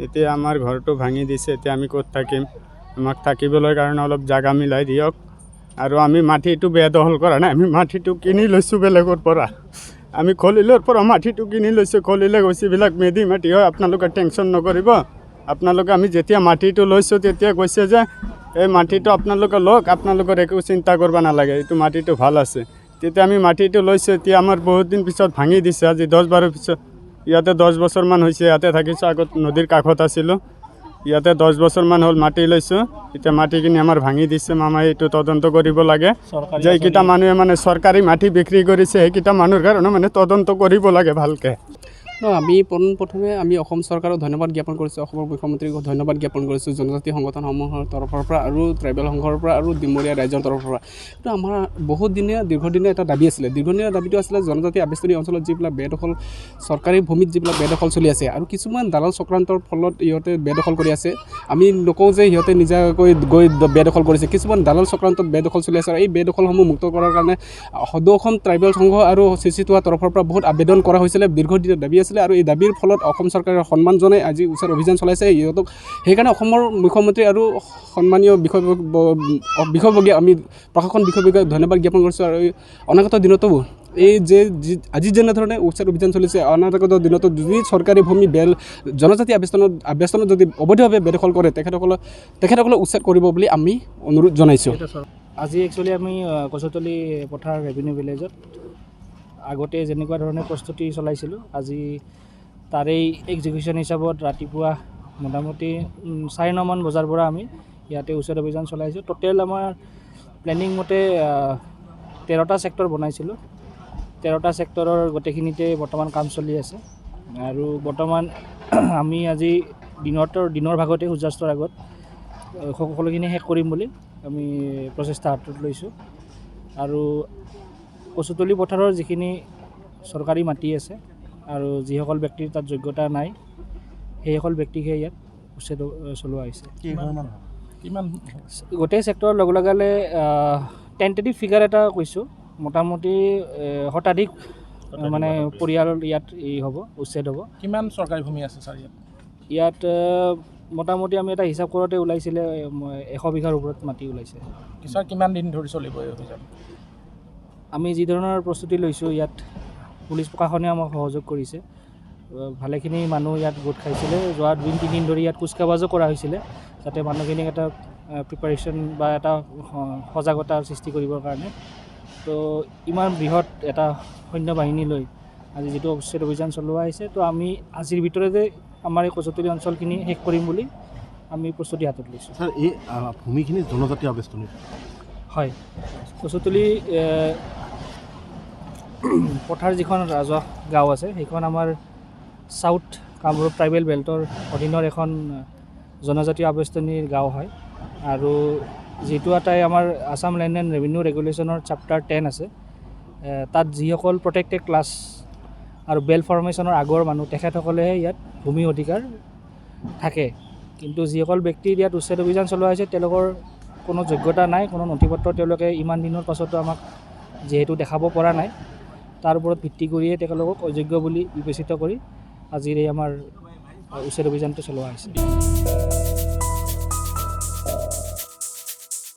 এতিয়া আমাৰ ঘৰটো ভাঙি দিছে। এতিয়া আমি ক'ত থাকিম? আমাক থাকিবলৈ কাৰণে অলপ জাগা মিলাই দিয়ক। আৰু আমি মাটিটো বেদখল কৰা নাই, আমি মাটিটো কিনি লৈছোঁ বেলেগৰ পৰা। আমি খলিলৰ পৰা মাটিটো কিনি লৈছোঁ। খলিলে কৈছে এইবিলাক মেদি মাটি হয়, আপোনালোকে টেনশ্যন নকৰিব। আপোনালোকে আমি যেতিয়া মাটিটো লৈছোঁ তেতিয়া কৈছে যে এই মাটিটো আপোনালোকে লওক, আপোনালোকৰ একো চিন্তা কৰিব নালাগে, এইটো মাটিটো ভাল আছে। তেতিয়া আমি মাটিটো লৈছোঁ। এতিয়া আমাৰ বহুত দিন পিছত ভাঙি দিছে, আজি 10-12 পিছত। ইয়াতে 10 বছৰমান হৈছে, ইয়াতে থাকিছোঁ। আগত নদীৰ কাষত আছিলোঁ, ইয়াতে 10 বছৰমান হ'ল মাটি লৈছোঁ। এতিয়া মাটিখিনি আমাৰ ভাঙি দিছে। মামাই এইটো তদন্ত কৰিব লাগে যে এইকেইটা মানুহে মানে চৰকাৰী মাটি বিক্ৰী কৰিছে, সেইকেইটা মানুহৰ কাৰণে মানে তদন্ত কৰিব লাগে ভালকৈ। আমি পোনপ্ৰথমে আমি অসম চৰকাৰক ধন্যবাদ জ্ঞাপন কৰিছোঁ, অসমৰ মুখ্যমন্ত্ৰীক ধন্যবাদ জ্ঞাপন কৰিছোঁ, জনজাতি সংগঠনসমূহৰ তৰফৰ পৰা আৰু ট্ৰাইবেল সংঘৰ পৰা আৰু ডিমৰীয়া ৰাইজৰ তৰফৰ পৰা। কিন্তু আমাৰ দীৰ্ঘদিনীয়া এটা দাবী আছিলে। দীৰ্ঘদিনীয়া দাবীটো আছিলে জনজাতি আৱেষ্টনী অঞ্চলত যিবিলাক বেদখল, চৰকাৰী ভূমিত যিবিলাক বেদখল চলি আছে আৰু কিছুমান দালাল চক্ৰান্তৰ ফলত ইহঁতে বেদখল কৰি আছে। আমি নকওঁ যে সিহঁতে নিজাকৈ গৈ বেদখল কৰিছে, কিছুমান দালাল চক্ৰান্তত বেদখল চলি আছে। আৰু এই বেদখলসমূহ মুক্ত কৰাৰ কাৰণে সদৌ অসম ট্ৰাইবেল সংঘ আৰু চিচিটোৱা তৰফৰ পৰা বহুত আবেদন কৰা হৈছিলে, দীৰ্ঘদিনীয়া দাবী আছিলে। আৰু এই দাবীৰ ফলত অসম চৰকাৰে সন্মান জনাই আজি উচ্ছেদ অভিযান চলাইছে ইহঁতক। সেইকাৰণে অসমৰ মুখ্যমন্ত্ৰী আৰু সন্মানীয় বিষয়ববীয়া আমি প্ৰশাসন বিষয়ববীয়াক ধন্যবাদ জ্ঞাপন কৰিছোঁ। আৰু অনাগত দিনতো এই যে আজি যেনেধৰণে উচ্ছেদ অভিযান চলিছে, অনাগত দিনতো যদি চৰকাৰী ভূমি জনজাতি আৱেষ্টনত যদি অবৈধভাৱে বেদখল কৰে তেখেতসকলক উচ্ছেদ কৰিব বুলি আমি অনুৰোধ জনাইছোঁ। আজি একচুৱেলি আমি কচুতলি পথাৰ ৰেভিনিউ ভিলেজত আগতে যেনেকুৱা ধৰণে প্ৰস্তুতি চলাইছিলোঁ, আজি তাৰেই এক্সিকিউশ্যন হিচাপত ৰাতিপুৱা মোটামুটি 4-9 বজাৰ পৰা আমি ইয়াতে উচ্ছেদ অভিযান চলাইছোঁ। টোটেল আমাৰ প্লেনিং মতে 13টা ছেক্টৰ বনাইছিলোঁ। 13টা ছেক্টৰৰ গোটেইখিনিতে বৰ্তমান কাম চলি আছে। আৰু বৰ্তমান আমি আজি দিনৰ ভাগতে সূৰ্যাস্তৰ আগত সকলোখিনি শেষ কৰিম বুলি আমি প্ৰচেষ্টা হাতত লৈছোঁ। আৰু কচুতলি পথাৰৰ যিখিনি চৰকাৰী মাটি আছে আৰু যিসকল ব্যক্তিৰ তাত যোগ্যতা নাই, সেইসকল ব্যক্তিকহে ইয়াত উচ্ছেদ চলোৱা হৈছে। কিমান গোটেই ছেক্টৰৰ লগালে টেণ্টেটিভ ফিগাৰ এটা কৈছোঁ, মোটামুটি শতাধিক মানে পৰিয়াল ইয়াত হ'ব, উচ্ছেদ হ'ব। কিমান চৰকাৰী ভূমি আছে ছাৰ ইয়াত? মোটামুটি আমি এটা হিচাপ কৰোঁতে ওলাইছিলে 100 বিঘাৰ ওপৰত মাটি ওলাইছে। ছাৰ কিমান দিন ধৰি চলিব এই অভিযান? আমি যি ধৰণৰ প্ৰস্তুতি লৈছোঁ, ইয়াত পুলিচ প্ৰশাসনে আমাক সহযোগ কৰিছে। ভালেখিনি মানুহ ইয়াত গোট খাইছিলে। যোৱা 2-3 দিন ধৰি ইয়াত কুচকাৱাজো কৰা হৈছিলে, যাতে মানুহখিনিক এটা প্ৰিপাৰেশ্যন বা এটা সজাগতাৰ সৃষ্টি কৰিবৰ কাৰণে। তো ইমান বৃহৎ এটা সৈন্য বাহিনী লৈ আজি যিটো উচ্ছেদ অভিযান চলোৱা হৈছে, তো আমি আজিৰ ভিতৰতে আমাৰ এই কচুতলি অঞ্চলখিনি শেষ কৰিম বুলি আমি প্ৰস্তুতি হাতত লৈছোঁ। ছাৰ, এই ভূমিখিনি জনজাতি আৱেষ্টনী হয়। কচুতলি পথাৰ যিখন ৰাজহ গাঁও আছে, সেইখন আমাৰ চাউথ কামৰূপ ট্ৰাইবেল বেল্টৰ অধীনৰ এখন জনজাতীয় আৱেষ্টনীৰ গাঁও হয়। আৰু যিটো এটাই আমাৰ আছাম লেণ্ড এণ্ড ৰেভিনিউ ৰেগুলেশ্যনৰ চেপ্টাৰ 10 আছে, তাত যিসকল প্ৰটেক্টেড ক্লাছ আৰু বেল ফৰ্মেশ্যনৰ আগৰ মানুহ, তেখেতসকলেহে ইয়াত ভূমি অধিকাৰ থাকে। কিন্তু যিসকল ব্যক্তিৰ ইয়াত উচ্ছেদ অভিযান চলোৱা হৈছে, তেওঁলোকৰ কোনো যোগ্যতা নাই, কোনো নথিপত্ৰ তেওঁলোকে ইমান দিনৰ পাছতো আমাক যিহেতু দেখাব পৰা নাই, তাৰ ওপৰত ভিত্তি কৰিয়ে তেওঁলোকক অযোগ্য বুলি বিবেচিত কৰি আজিৰ এই আমাৰ উচ্ছেদ অভিযানটো চলোৱা হৈছে।